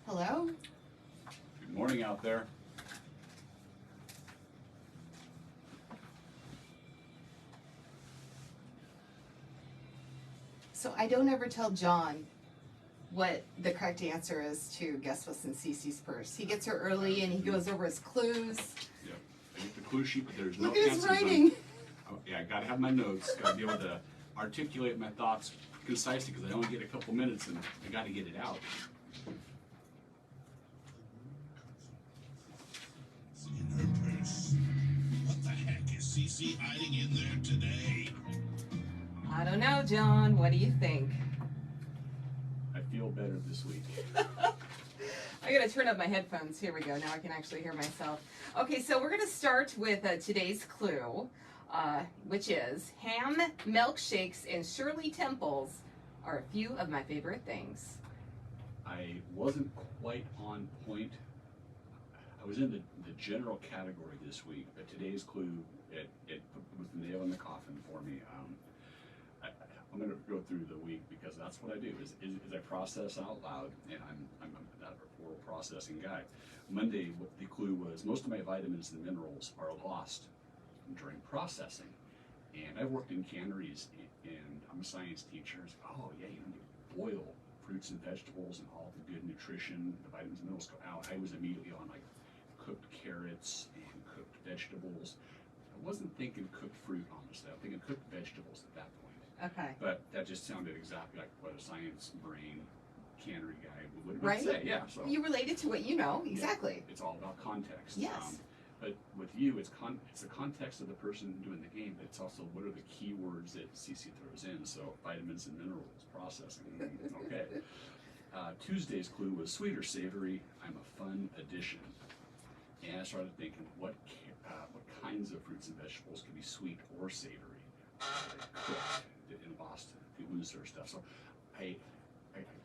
Hello? Good morning out there. So I don't ever tell John what the correct answer is to guess what's in Cece's purse. He gets here early and he goes over his clues. Yep. I get the clue sheet, but there's no Look at his answers writing. Oh, yeah, I gotta have my notes. Gotta be able to articulate my thoughts concisely because I only get a couple minutes and I gotta get it out. In her purse. What the heck is Cece hiding in there today? I don't know, John. What do you think? I feel better this week. I gotta turn up my headphones. Here we go. Now I can actually hear myself. Okay, so we're gonna start with today's clue, which is ham, milkshakes, and Shirley Temples are a few of my favorite things. I wasn't quite on point. I was in the general category this week, but today's clue, it was the nail in the coffin for me. I'm going to go through the week because that's what I do. Is I process out loud, and I'm that oral processing guy. Monday, what the clue was: most of my vitamins and minerals are lost during processing. And I've worked in canneries, and I'm a science teacher. It's like, oh yeah, you boil fruits and vegetables, and all the good nutrition, the vitamins and minerals go out. I was immediately on like cooked carrots and cooked vegetables. I wasn't thinking cooked fruit, honestly. I'm thinking cooked vegetables at that point. Okay. But that just sounded exactly like what a science brain cannery guy would Right? say. Yeah. So You related to what you know. Exactly. yeah, it's all about context. Yes. But with you, it's the context of the person doing the game, but it's also what are the keywords that CC throws in. So vitamins and minerals, processing. Okay. Tuesday's clue was sweet or savory. I'm a fun addition. And I started thinking, what kinds of fruits and vegetables can be sweet or savory? Cooked in Boston, the Windsor stuff. So I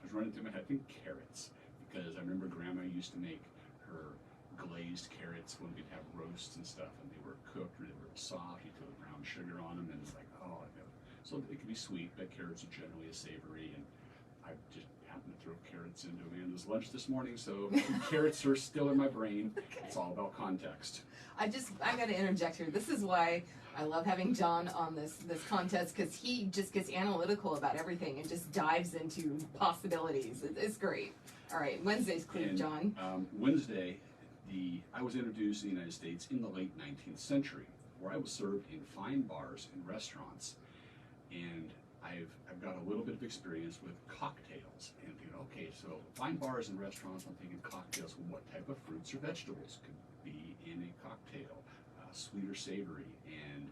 was running through my head, I think carrots, because I remember Grandma used to make her glazed carrots when we'd have roasts and stuff, and they were cooked or they were soft. You throw brown sugar on them, and it's like, oh, I know. So it can be sweet, but carrots are generally a savory, and I just happened to throw carrots into Amanda's lunch this morning, so carrots are still in my brain. Okay. It's all about context. I got to interject here. This is why I love having John on this contest, because he just gets analytical about everything and just dives into possibilities. It's great. All right, Wednesday's clue, And, John. Wednesday, I was introduced in the United States in the late 19th century, where I was served in fine bars and restaurants, and I've got a little bit of experience with cocktails. And thinking, okay, so fine bars and restaurants, I'm thinking cocktails. What type of fruits or vegetables could be in a cocktail, sweet or savory? And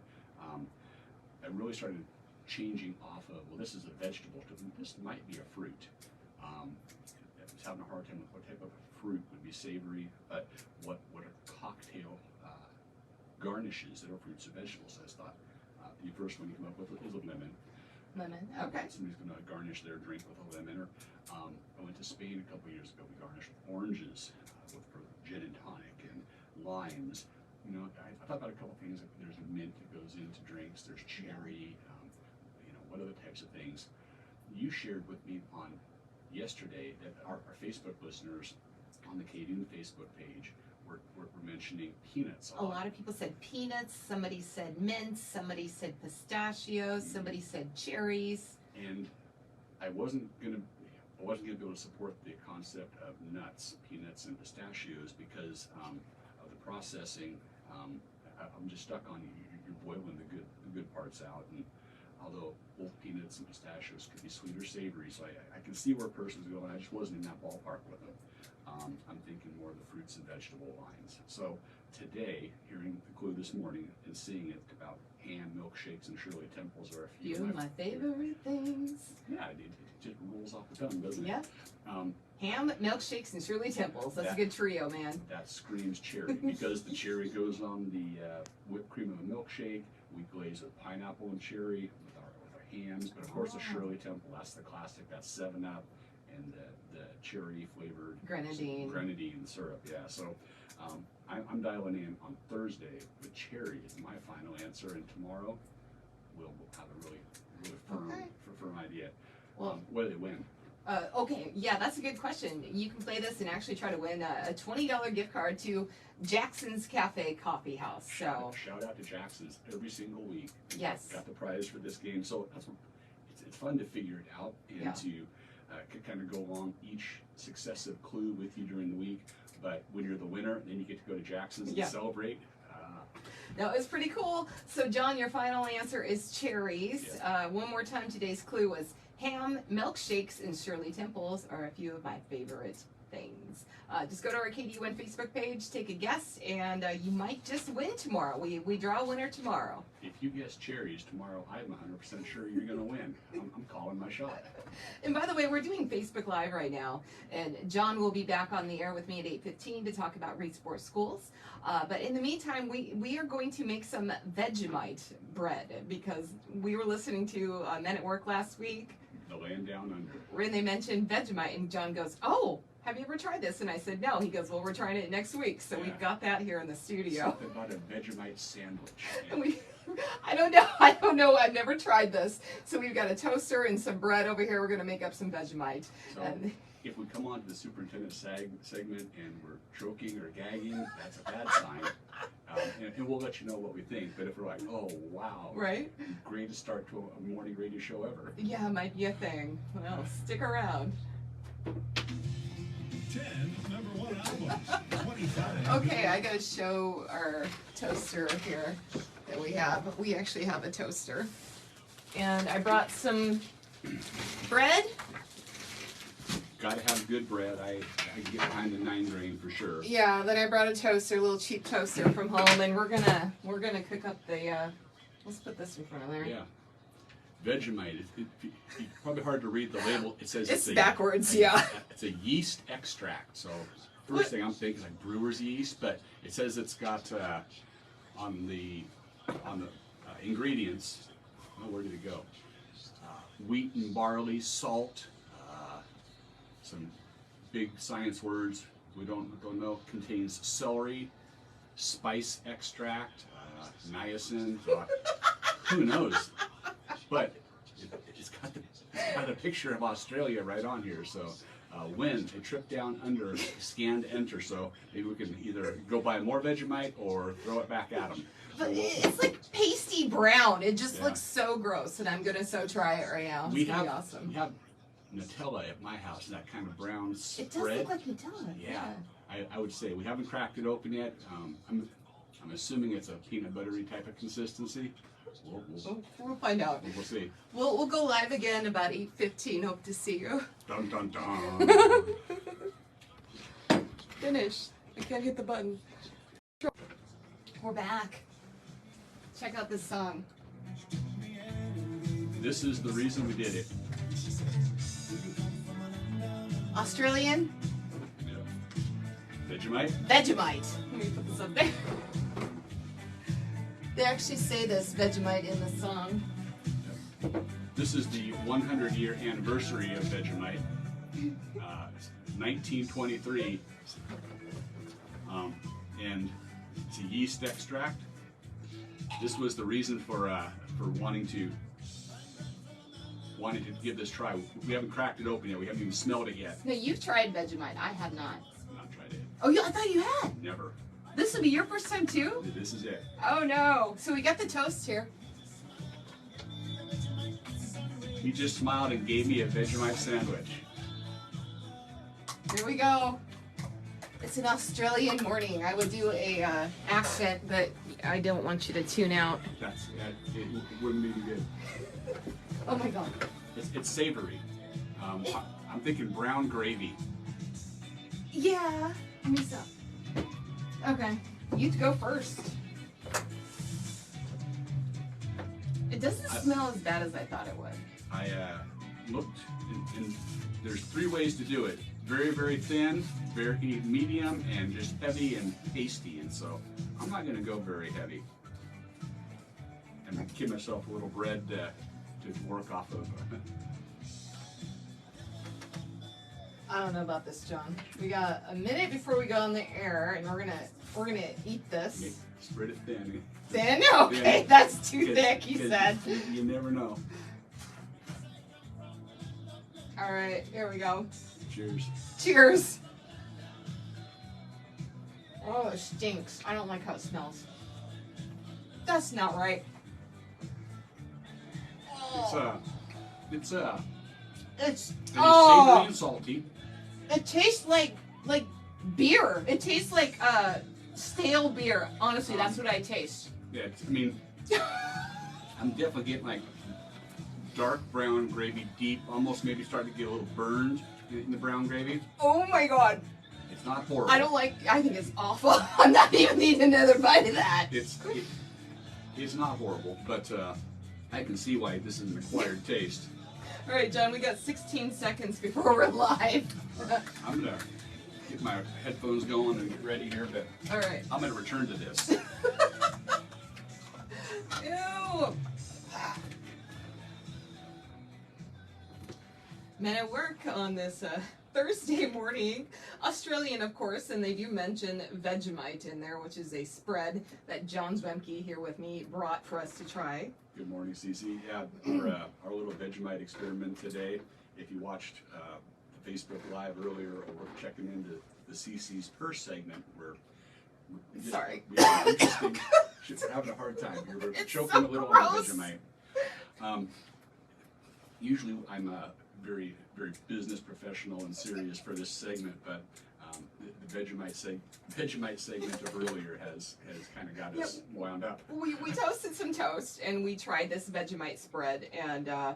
I really started changing off of, well, this is a vegetable, to this might be a fruit. I was having a hard time with what type of fruit would be savory, but what are cocktail garnishes that are fruits or vegetables? I just thought the first one you come up with is a lemon. Lemon. Okay. Somebody's going to garnish their drink with a lemon. Or I went to Spain a couple years ago. We garnished with oranges for gin and tonic, and limes. You know, I thought about a couple things. There's mint that goes into drinks. There's cherry. You know, what other types of things? You shared with me on yesterday that our Facebook listeners on the KDUN Facebook page were mentioning peanuts. A lot of people said peanuts. Somebody said mint. Somebody said pistachios. Somebody said cherries. And I wasn't gonna be able to support the concept of nuts, peanuts, and pistachios because of the processing. I'm just stuck on you're boiling the good parts out, and although both peanuts and pistachios could be sweet or savory, so I can see where a person's going. I just wasn't in that ballpark with them. I'm thinking more of the fruits and vegetable lines. So today, hearing the clue this morning and seeing it about ham, milkshakes, and Shirley Temples are a few of my favorite things. Yeah, it just rolls off the tongue, doesn't it? Yeah. Ham, milkshakes, and Shirley Temples. That's a good trio, man. That screams cherry because the cherry goes on the whipped cream of a milkshake. We glaze with pineapple and cherry with our hams, but of course the Shirley Temple, that's the classic. That's 7-Up and the cherry flavored grenadine syrup. Yeah, so I'm dialing in on Thursday. The cherry is my final answer, and tomorrow we'll have a really firm idea. Well, whether they win. Okay, yeah, that's a good question. You can play this and actually try to win a $20 gift card to Jackson's Cafe Coffee House. So Shout out to Jackson's every single week. yes, Got the prize for this game. So that's what, it's fun to figure it out and Yeah. to kind of go along each successive clue with you during the week. But when you're the winner, then you get to go to Jackson's Yeah. and celebrate. no, it's pretty cool. So John, your final answer is cherries. One more time, today's clue was ham, milkshakes, and Shirley Temples are a few of my favorite things. Just go to our KDUN Facebook page, take a guess, and you might just win tomorrow. We draw a winner tomorrow. If you guess cherries tomorrow, I'm 100% sure you're going to win. I'm calling my shot. And by the way, we're doing Facebook Live right now, and John will be back on the air with me at 8:15 to talk about Reed Sport Schools. But in the meantime, we are going to make some Vegemite bread because we were listening to Men at Work last week, The land down under. when they mentioned Vegemite, and John goes, "Oh, have you ever tried this?" And I said, "No." He goes, "Well, we're trying it next week." So Yeah. we've got that here in the studio. Something about a Vegemite sandwich. And I don't know. I've never tried this. So we've got a toaster and some bread over here. We're going to make up some Vegemite. So And if we come on to the superintendent segment and we're choking or gagging, that's a bad sign. And we'll let you know what we think. But if we're like, oh, wow, right? greatest start to a morning radio show ever. Yeah, might be a thing. Well, stick around. 10 number 1 albums. 25. Okay, I got to show our toaster here that we have. We actually have a toaster. And I brought some bread. Got to have good bread. I can get behind the 9 grain for sure. Yeah, then I brought a toaster, a little cheap toaster from home, and we're gonna cook up the. Let's put this in front of there. Yeah. Vegemite. It's probably hard to read the label. It says It's backwards, yeah. It's a yeast extract. So first thing I'm thinking is like brewer's yeast, but it says it's got on the ingredients. Oh, where did it go? Wheat and barley, salt. Some big science words we don't know. Contains celery, spice extract, niacin. Who knows? But it's got a picture of Australia right on here. So win a trip down under, scan to enter. So maybe we can either go buy more Vegemite or throw it back at them. But it's like pasty brown. It just Yeah. looks so gross, and I'm gonna try it right now. It's gonna be awesome. We have Nutella at my house, that kind of brown spread. It does look like Nutella. Yeah. I would say we haven't cracked it open yet. I'm assuming it's a peanut buttery type of consistency. We'll find out. We'll see. We'll go live again about 8:15. Hope to see you. Dun dun dun. Finish. I can't hit the button. We're back. Check out this song. This is the reason we did it. Australian Yeah. Vegemite. Vegemite. Let me put this up there. They actually say this Vegemite in the song. This is the 100-year anniversary of Vegemite. 1923. And it's a yeast extract. This was the reason for wanting to give this a try. We haven't cracked it open yet. We haven't even smelled it yet. No, you've tried Vegemite. I have not. Not tried it. Oh, yeah, I thought you had. Never. This will be your first time too? This is it. Oh no. So we got the toast here. He just smiled and gave me a Vegemite sandwich. Here we go. It's an Australian morning. I would do a accent, but I don't want you to tune out. It wouldn't be good. Oh my god. It's savory. I'm thinking brown gravy. Yeah. Let me stop. Okay. You go first. It doesn't smell as bad as I thought it would. I looked, and there's 3 ways to do it. Very, very thin, very medium, and just heavy and pasty. And so I'm not going to go very heavy. I'm going to give myself a little bread to work off of. I don't know about this, John. We got a minute before we go on the air, and we're gonna eat this. Spread it thin. Thin? Okay, Yeah. that's too thick, he 'Cause said. You never know. All right, here we go. Cheers. Cheers. Oh, it stinks. I don't like how it smells. That's not right. It's It's savory and salty. It tastes like beer. It tastes like stale beer. Honestly, that's what I taste. Yeah, I mean, I'm definitely getting like dark brown gravy, deep, almost maybe starting to get a little burned in the brown gravy. Oh my god. It's not horrible. I think it's awful. I'm not even eating another bite of that. It's not horrible, but I can see why this is an acquired taste. All right, John, we got 16 seconds before we're live. I'm gonna get my headphones going and get ready here, but All right. I'm gonna return to this. Ew. Men at work on this Thursday morning. Australian, of course, and they do mention Vegemite in there, which is a spread that John Zwemke here with me brought for us to try. Good morning, Cece. Yeah, our little Vegemite experiment today. If you watched the Facebook Live earlier or checking into the CC's Purse segment, we're interesting. We're having a hard time here. We're choking so a little gross. on the Vegemite. Usually I'm a very, very business professional and serious for this segment, but the Vegemite segment of earlier has kind of got us wound up. We toasted some toast and we tried this Vegemite spread and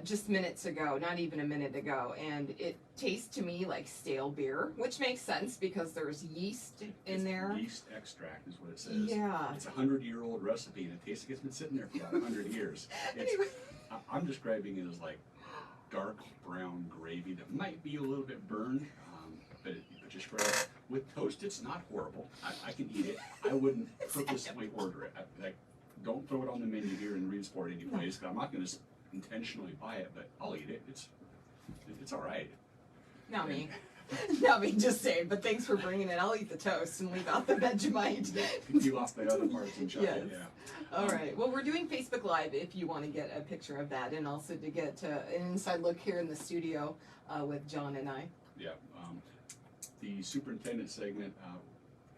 just minutes ago, not even a minute ago, and it tastes to me like stale beer, which makes sense because there's yeast in there. Yeast extract is what it says. Yeah. It's a 100-year-old recipe and it tastes like it's been sitting there for about 100 years. Anyway. I'm describing it as like dark brown gravy that might be a little bit burned, but just right with toast, it's not horrible. I can eat it. I wouldn't purposely order it. Don't throw it on the menu here in Reedsport anyplace. I'm not going to intentionally buy it, but I'll eat it. It's all right. Not me. Not me, just saying. But thanks for bringing it. I'll eat the toast and leave out the Vegemite. You off the other parts and chuck it. Yeah. All right. Well, we're doing Facebook Live if you want to get a picture of that, and also to get an inside look here in the studio with John and I. Yeah. The superintendent segment.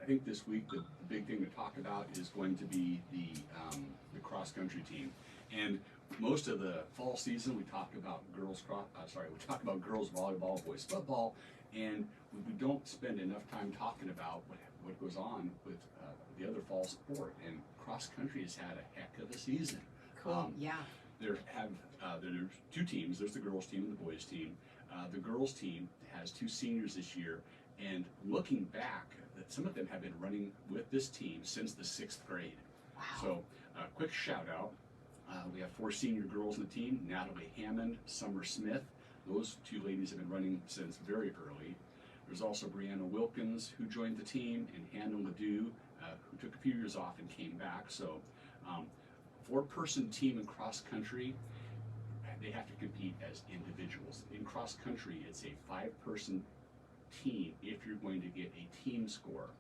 I think this week the big thing to talk about is going to be the cross country team, and most of the fall season we talk about girls volleyball, boys football, and we don't spend enough time talking about what goes on with the other fall sport. And cross country has had a heck of a season. Cool. There's two teams. There's the girls team and the boys team. The girls team has two seniors this year, and looking back, some of them have been running with this team since the 6th grade. Wow. So, quick shout out. We have 4 senior girls on the team: Natalie Hammond, Summer Smith. Those two ladies have been running since very early. There's also Brianna Wilkins, who joined the team, and Hannah Ledoux, who took a few years off and came back. So, 4-person team in cross country, they have to compete as individuals. In cross country, it's a 5-person team if you're going to get a team score.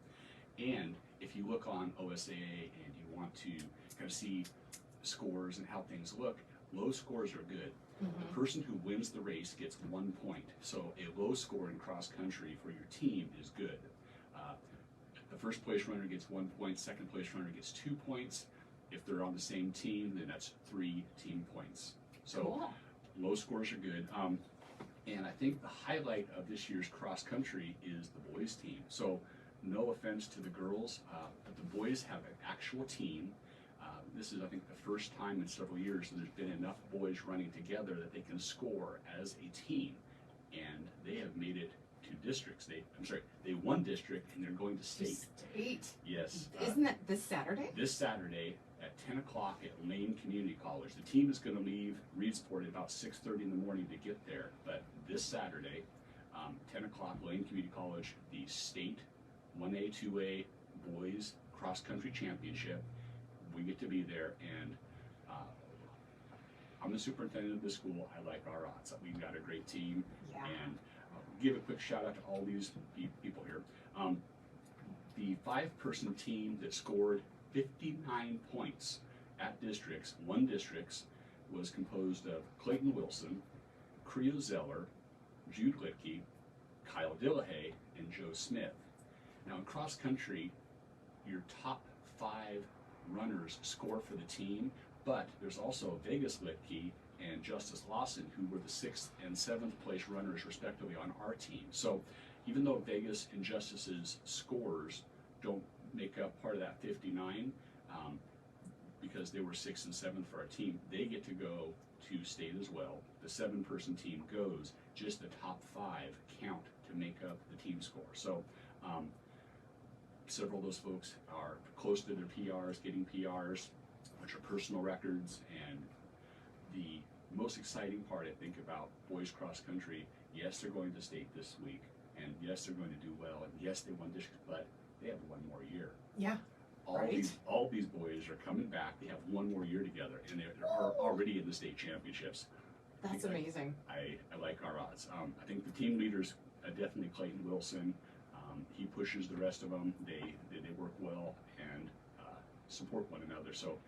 And if you look on OSAA and you want to kind of see scores and how things look, low scores are good. Mm-hmm. The person who wins the race gets 1 point. So a low score in cross country for your team is good. The first place runner gets 1 point, second place runner gets 2 points. If they're on the same team, then that's 3 team points. So cool. Low scores are good. And I think the highlight of this year's cross country is the boys team. So no offense to the girls, but the boys have an actual team. This is, I think, the first time in several years that there's been enough boys running together that they can score as a team. And they have made it to districts. They won district and they're going to state. State? Yes. Isn't that this Saturday? This Saturday at 10 o'clock at Lane Community College. The team is going to leave Reedsport at about 6:30 in the morning to get there. But this Saturday, 10 o'clock, Lane Community College, the state 1A, 2A boys cross-country championship. We get to be there, and I'm the superintendent of the school. I like our odds. We've got a great team, and give a quick shout out to all these people here. The 5-person team that scored 59 points at districts, won districts, was composed of Clayton Wilson, Creo Zeller, Jude Litke, Kyle Dillahay, and Joe Smith. Now in cross country, your top 5 runners score for the team, but there's also Vegas Litke and Justice Lawson, who were the 6th and 7th place runners respectively on our team. So even though Vegas and Justice's scores don't make up part of that 59, because they were 6th and 7th for our team, they get to go to state as well. The 7-person team goes, just the top 5 count to make up the team score. So several of those folks are close to their PRs, getting PRs, which are personal records. And the most exciting part, I think, about boys cross country, yes, they're going to state this week, and yes, they're going to do well, and yes, they won district, but they have one more year. Yeah. All these boys are coming back. They have one more year together, and they're already in the state championships. That's amazing. I like our odds. I think the team leaders, definitely Clayton Wilson. He pushes the rest of them. They work well and support one another. So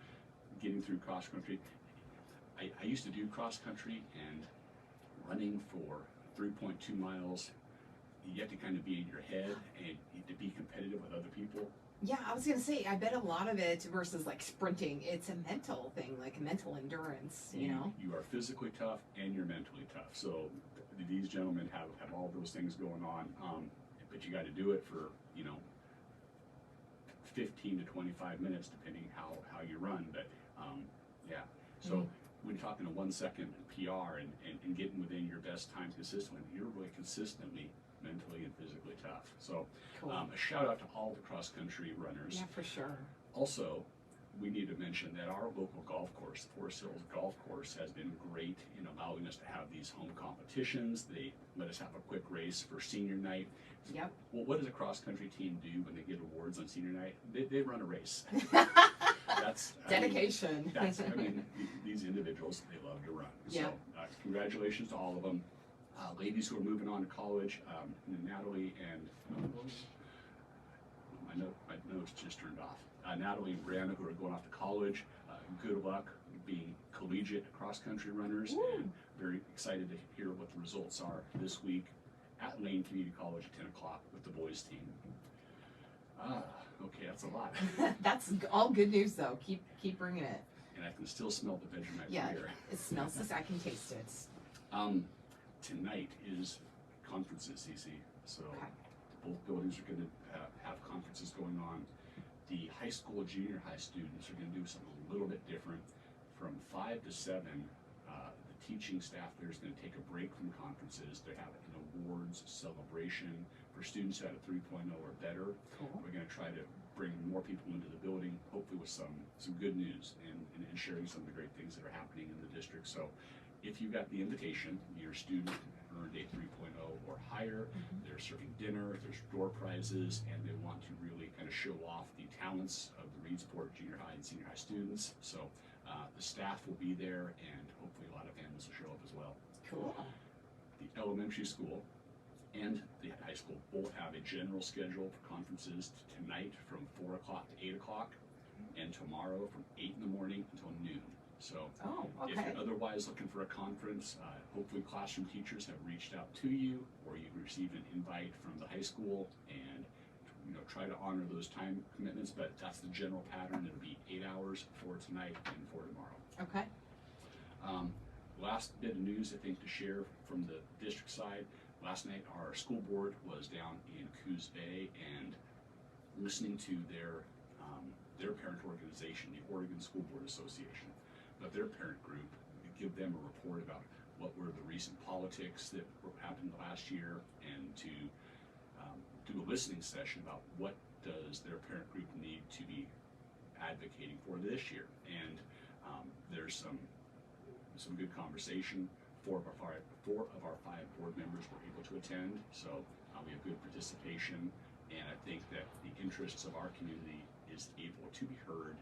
getting through cross country, I used to do cross country, and running for 3.2 miles, you have to kind of be in your head and to be competitive with other people. Yeah, I was gonna say, I bet a lot of it versus like sprinting, it's a mental thing, like mental endurance, you know? You are physically tough and you're mentally tough. So these gentlemen have all those things going on, but you got to do it for, 15 to 25 minutes, depending how you run. But yeah, so when you're talking a 1 second PR and getting within your best time consistently, you're really consistently mentally and physically tough. So Cool. A shout out to all the cross country runners. Yeah, for sure. Also, we need to mention that our local golf course, the Forest Hills Golf Course, has been great in allowing us to have these home competitions. They let us have a quick race for senior night. Yep. Well, what does a cross country team do when they get awards on senior night? They run a race. That's Dedication. These individuals, they love to run. Yeah. So congratulations to all of them. Ladies who are moving on to college, Natalie and my notes just turned off. Natalie and Brianna, who are going off to college, good luck being collegiate cross-country runners. Woo. And very excited to hear what the results are this week at Lane Community College at 10 o'clock with the boys team. Okay, that's a lot. That's all good news, though. Keep bringing it. And I can still smell the Vegemite Yeah, here. it smells this. I can taste it. Tonight is conferences, CC. So Okay. both buildings are going to have conferences going on. The high school, junior high students are going to do something a little bit different. From 5 to 7, the teaching staff there is going to take a break from conferences to have an awards celebration for students who had a 3.0 or better. Cool. We're going to try to bring more people into the building, hopefully with some good news and sharing some of the great things that are happening in the district. So if you got the invitation, your student earned a 3.0 or higher, they're serving dinner, there's door prizes, and they want to really kind of show off the talents of the Reedsport junior high and senior high students. So the staff will be there, and hopefully a lot of families will show up as well. Cool. The elementary school and the high school both have a general schedule for conferences tonight from 4 o'clock to 8 o'clock, and tomorrow from 8 in the morning until noon. So if okay. you're otherwise looking for a conference, hopefully classroom teachers have reached out to you, or you've received an invite from the high school, and try to honor those time commitments. But that's the general pattern. It'll be 8 hours for tonight and for tomorrow. Okay. Last bit of news, I think, to share from the district side. Last night, our school board was down in Coos Bay and listening to their parent organization, the Oregon School Board Association. But their parent group, give them a report about what were the recent politics that happened last year, and to do a listening session about what does their parent group need to be advocating for this year. And there's some good conversation. Four of our five board members were able to attend, so we have good participation, and I think that the interests of our community is able to be heard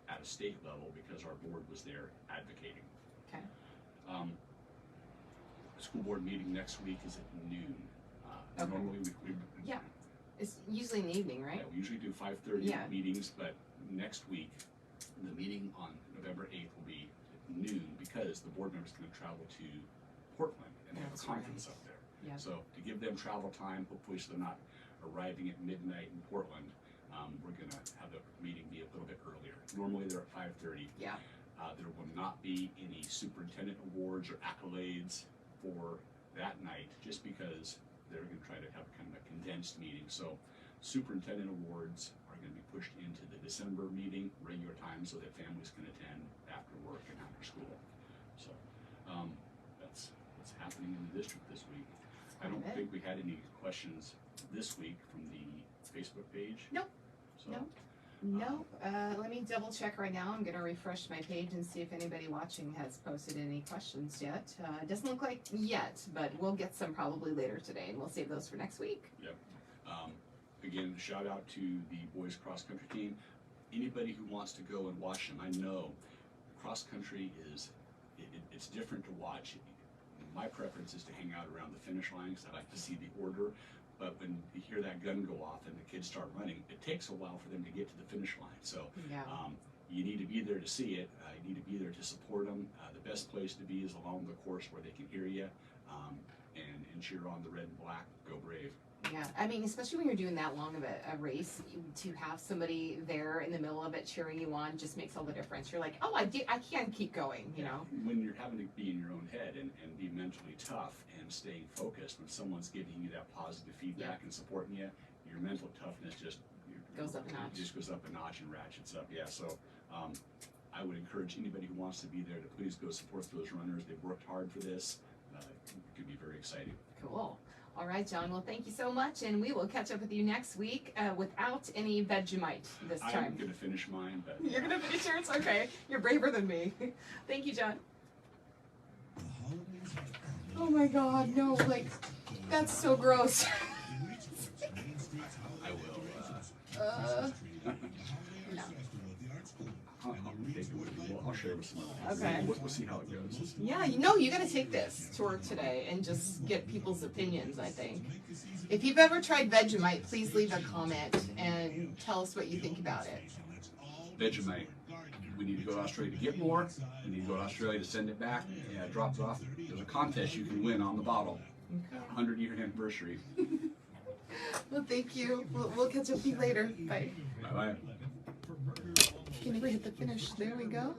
at a state level because our board was there advocating. Okay. The school board meeting next week is at noon. Okay. Normally we Yeah. It's usually in the evening, right? yeah, we usually do 5:30 Yeah. meetings, but next week the meeting on November 8th will be at noon because the board members are going to travel to Portland, and they have a That's conference right. up there. Yep. So to give them travel time, hopefully so they're not arriving at midnight in Portland, we're going to have the meeting be a little bit earlier. Normally they're at 5:30. Yeah. There will not be any superintendent awards or accolades for that night, just because they're going to try to have kind of a condensed meeting. So superintendent awards are going to be pushed into the December meeting, regular time, so that families can attend after work and after school. So that's what's happening in the district this week. I don't think we had any questions this week from the Facebook page. Nope. So, No, let me double check right now. I'm gonna refresh my page and see if anybody watching has posted any questions yet. It doesn't look like yet, but we'll get some probably later today, and we'll save those for next week. Yep. Again, shout out to the boys cross country team. Anybody who wants to go and watch them, I know cross country it's different to watch. My preference is to hang out around the finish line because I like to see the order. But when you hear that gun go off and the kids start running, it takes a while for them to get to the finish line. So Yeah. you need to be there to see it. You need to be there to support them. The best place to be is along the course where they can hear you and cheer on the red and black. Go Brave. Yeah, I mean, especially when you're doing that long of a race, to have somebody there in the middle of it cheering you on just makes all the difference. You're like, oh, I can keep going, you know? When you're having to be in your own head and be mentally tough and staying focused, when someone's giving you that positive feedback and supporting you, your mental toughness just Goes up a notch. Just goes up a notch and ratchets up. Yeah, so I would encourage anybody who wants to be there to please go support those runners. They've worked hard for this. It could be very exciting. Cool. All right, John. Well, thank you so much, and we will catch up with you next week without any Vegemite this time. I'm going to finish mine, but You're going to finish yours? Okay. You're braver than me. Thank you, John. The holidays are Oh my God, no, like, that's so gross. I will. No. I'll share with some others. Okay. We'll see how it goes. Yeah, you gotta take this to work today and just get people's opinions, I think. If you've ever tried Vegemite, please leave a comment and tell us what you think about it. Vegemite. We need to go to Australia to get more. We need to go to Australia to send it back. Yeah, drop it off. There's a contest you can win on the bottle. 100-year anniversary. Well, thank you. We'll catch up with you later. Bye. Bye-bye. Can we hit the finish? There we go.